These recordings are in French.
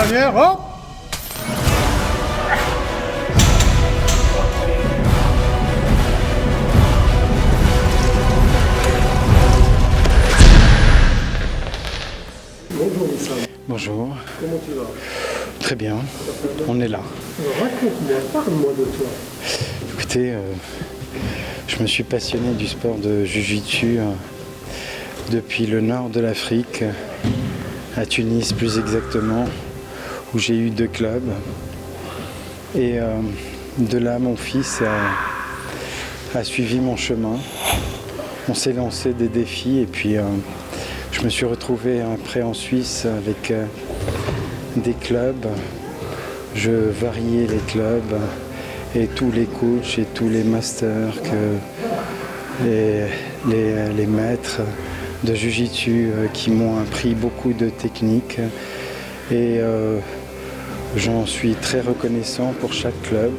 dernière, hop. Bonjour Wissam. Bonjour. Comment tu vas? Très bien, on est là. Alors, raconte-moi, parle-moi de toi. Écoutez, je me suis passionné du sport de Jiu-Jitsu depuis le nord de l'Afrique, à Tunis plus exactement, où j'ai eu 2 clubs. Et de là, mon fils a suivi mon chemin. On s'est lancé des défis et puis je me suis retrouvé après en Suisse avec des clubs. Je variais les clubs et tous les coachs et tous les masters les maîtres de Jiu-Jitsu qui m'ont appris beaucoup de techniques. Et j'en suis très reconnaissant pour chaque club.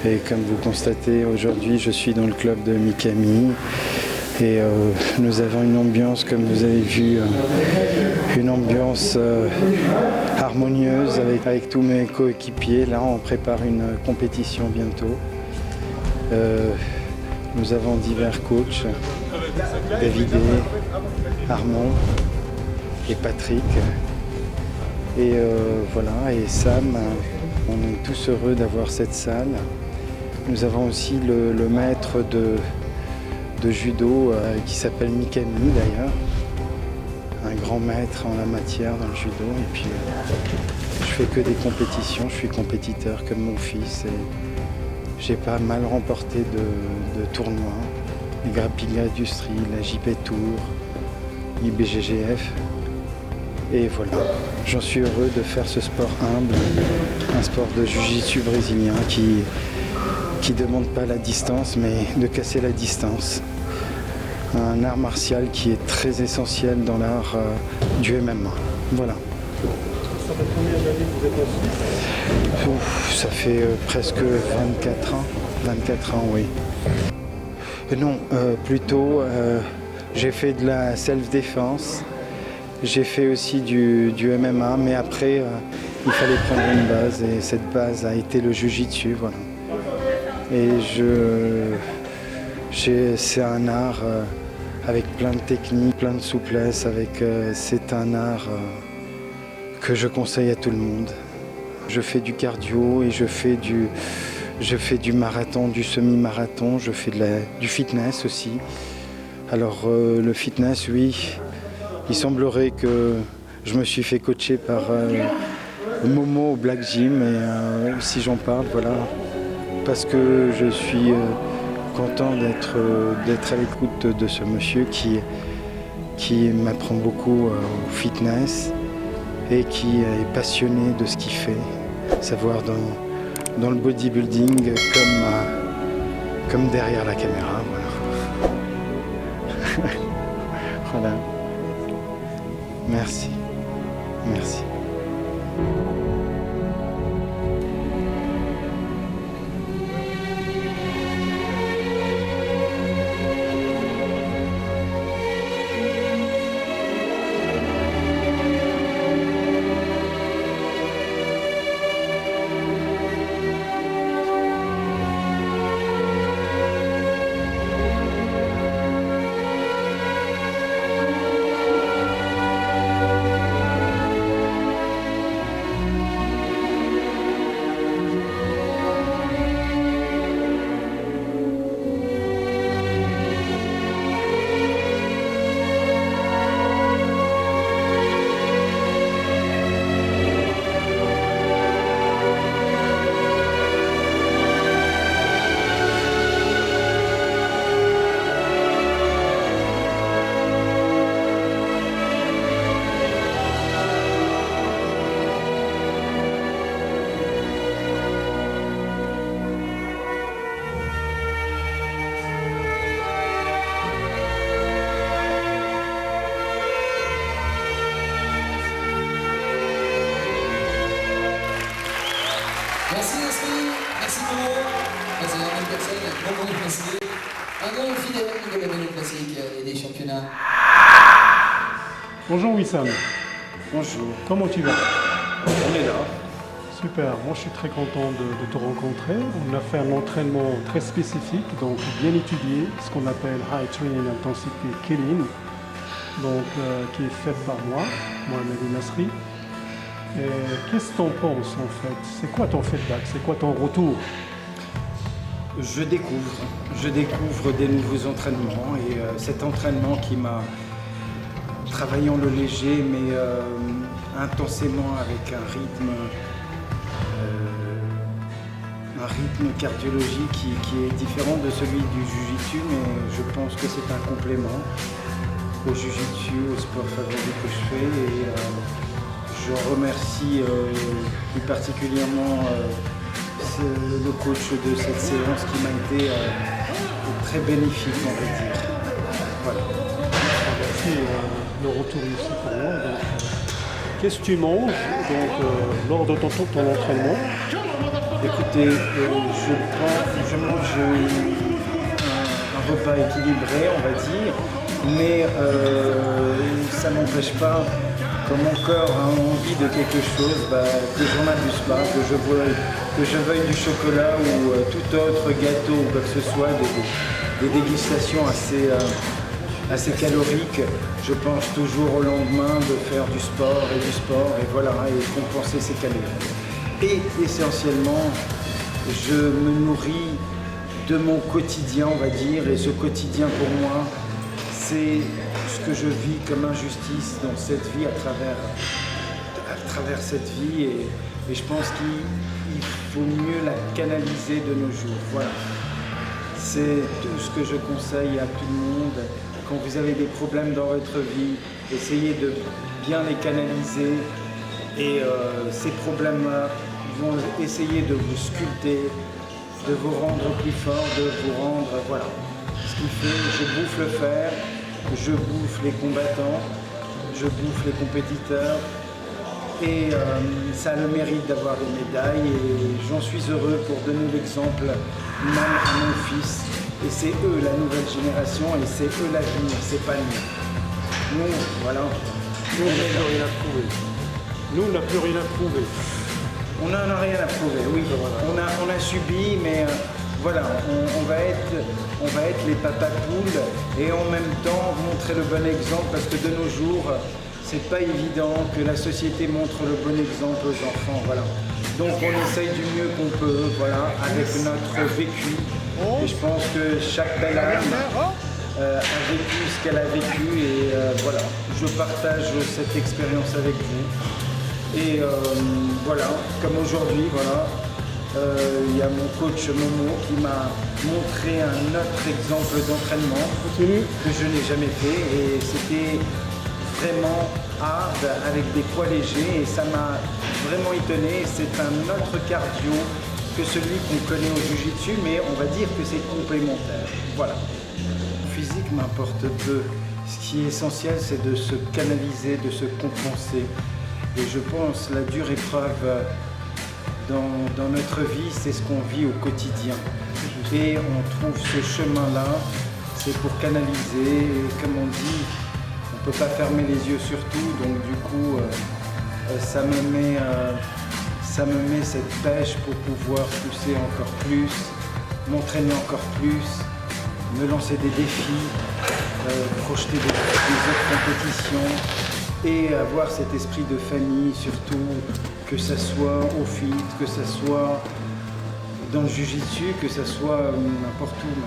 Et comme vous constatez, aujourd'hui, je suis dans le club de Mikami. Et nous avons une ambiance, comme vous avez vu, une ambiance harmonieuse avec tous mes coéquipiers. Là, on prépare une compétition bientôt. Nous avons divers coachs, David, Armand et Patrick. Et voilà, et Sam, on est tous heureux d'avoir cette salle. Nous avons aussi le maître de judo qui s'appelle Mikami d'ailleurs, un grand maître en la matière dans le judo. Et puis je fais que des compétitions, je suis compétiteur comme mon fils et j'ai pas mal remporté de tournois, les Grappling Industries, la JP Tour, IBGGF. Et voilà, j'en suis heureux de faire ce sport humble, un sport de jiu-jitsu brésilien qui demande pas la distance mais de casser la distance. Un art martial qui est très essentiel dans l'art du MMA. Voilà. Ça fait combien d'années que vous êtes en Suisse? Ça fait presque 24 ans. 24 ans, oui. Non, plutôt, j'ai fait de la self-défense. J'ai fait aussi du MMA, mais après, il fallait prendre une base et cette base a été le Jiu-Jitsu, voilà. Et c'est un art avec plein de techniques, plein de souplesse, c'est un art que je conseille à tout le monde. Je fais du cardio et je fais du marathon, du semi-marathon, je fais du fitness aussi. Alors le fitness, oui, il semblerait que je me suis fait coacher par Momo au Black Gym et si j'en parle, voilà, parce que je suis content d'être à l'écoute de ce monsieur qui m'apprend beaucoup au fitness et qui est passionné de ce qu'il fait, savoir dans le bodybuilding comme derrière la caméra. Voilà. Voilà. Merci. Merci. Merci Leslie, merci Momo, merci à la personne, bon moment précisé. Un grand fidèle de la Vélo Classique et des championnats. Bonjour Wissam. Bonjour. Comment tu vas? on est là. Super, moi je suis très content de te rencontrer. On a fait un entraînement très spécifique, donc bien étudié, ce qu'on appelle High Training Intensity Killing, donc qui est fait par moi, Mohamed Nasri. Et qu'est-ce que tu en penses en fait? C'est quoi ton feedback? C'est quoi ton retour? Je découvre des nouveaux entraînements et cet entraînement qui m'a travaillant le léger mais intensément avec un rythme cardiologique qui est différent de celui du Jiu-Jitsu, mais je pense que c'est un complément au Jiu-Jitsu, au sport favori que je fais et je remercie plus particulièrement le coach de cette séance qui m'a été très bénéfique, on va dire. Voilà. Merci, le retour ici pour moi. Donc, qu'est-ce que tu manges lors de ton entraînement? Écoutez, je mange un repas équilibré, on va dire, mais ça n'empêche pas, quand mon corps a envie de quelque chose, que je n'en abuse pas, que je veuille du chocolat ou tout autre gâteau ou quoi que ce soit, des dégustations assez caloriques. Je pense toujours au lendemain de faire du sport et voilà, et compenser ces calories. Et essentiellement, je me nourris de mon quotidien, on va dire, et ce quotidien pour moi, c'est ce que je vis comme injustice dans cette vie, à travers cette vie, et je pense qu'il faut mieux la canaliser de nos jours. Voilà. C'est tout ce que je conseille à tout le monde. Quand vous avez des problèmes dans votre vie, essayez de bien les canaliser, et ces problèmes-là vont essayer de vous sculpter, de vous rendre plus fort, de vous rendre, voilà. Ce qui fait, je bouffe le fer, je bouffe les combattants, je bouffe les compétiteurs, et ça a le mérite d'avoir des médailles, et j'en suis heureux pour donner l'exemple même à mon fils. Et c'est eux la nouvelle génération, et c'est eux l'avenir, c'est pas nous. Nous, voilà. Nous, on n'a plus rien à prouver. Nous, on n'a plus rien à prouver. On n'en a rien à prouver, oui. Voilà. On a subi, mais voilà, on va être les papas poules et en même temps montrer le bon exemple, parce que de nos jours, c'est pas évident que la société montre le bon exemple aux enfants. Voilà. Donc on essaye du mieux qu'on peut, voilà, avec notre vécu. Et je pense que chaque belle âme a vécu ce qu'elle a vécu, et voilà, je partage cette expérience avec vous. Et voilà, comme aujourd'hui, voilà, il y a mon coach Momo qui m'a montré un autre exemple d'entraînement que je n'ai jamais fait, et c'était vraiment hard avec des poids légers, et ça m'a vraiment étonné. C'est un autre cardio que celui qu'on connaît au Jiu-Jitsu, mais on va dire que c'est complémentaire. Voilà. Le physique m'importe peu. Ce qui est essentiel, c'est de se canaliser, de se compenser. Et je pense la dure épreuve dans notre vie, c'est ce qu'on vit au quotidien. Et on trouve ce chemin-là, c'est pour canaliser. Et comme on dit, on ne peut pas fermer les yeux sur tout, donc du coup, ça me met cette pêche pour pouvoir pousser encore plus, m'entraîner encore plus, me lancer des défis, projeter des autres compétitions, et avoir cet esprit de famille, surtout, que ça soit au fit, que ça soit dans le Jiu-Jitsu, que ça soit n'importe où.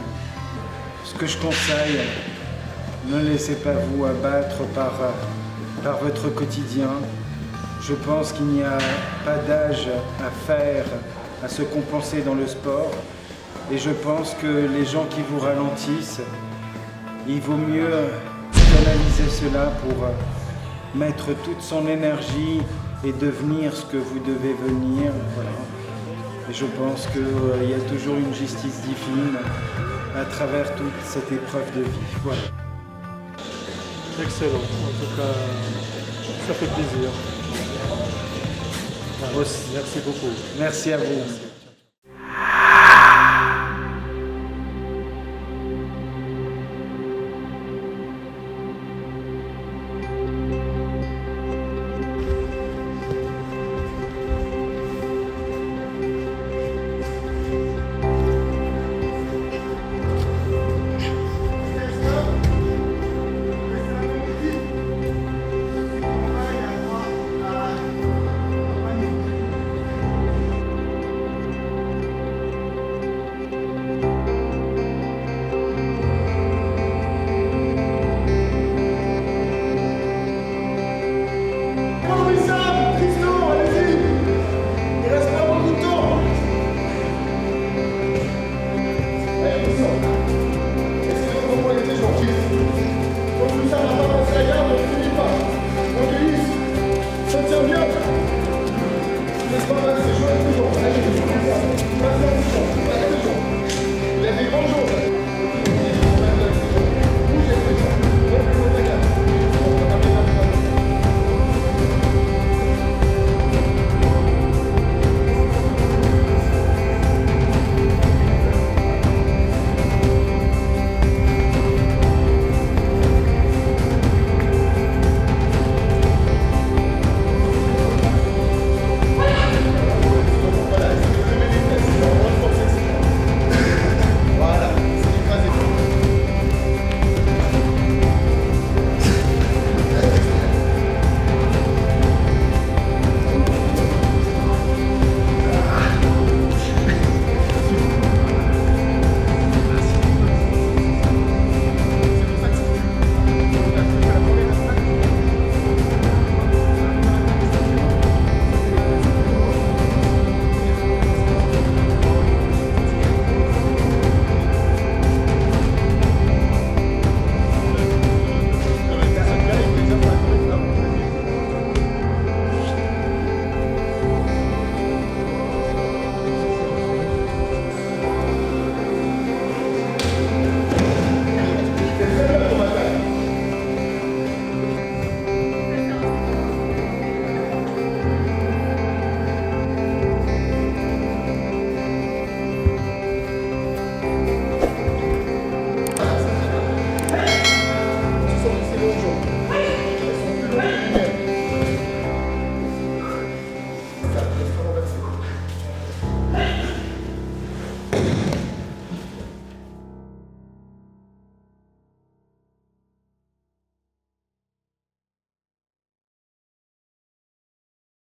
Ce que je conseille, ne laissez pas vous abattre par votre quotidien. Je pense qu'il n'y a pas d'âge à faire, à se compenser dans le sport. Et je pense que les gens qui vous ralentissent, il vaut mieux canaliser cela pour mettre toute son énergie et devenir ce que vous devez venir. Voilà. Et je pense qu'il y a toujours une justice divine à travers toute cette épreuve de vie. Voilà. Excellent. En tout cas, ça fait plaisir. Merci beaucoup. Merci à vous.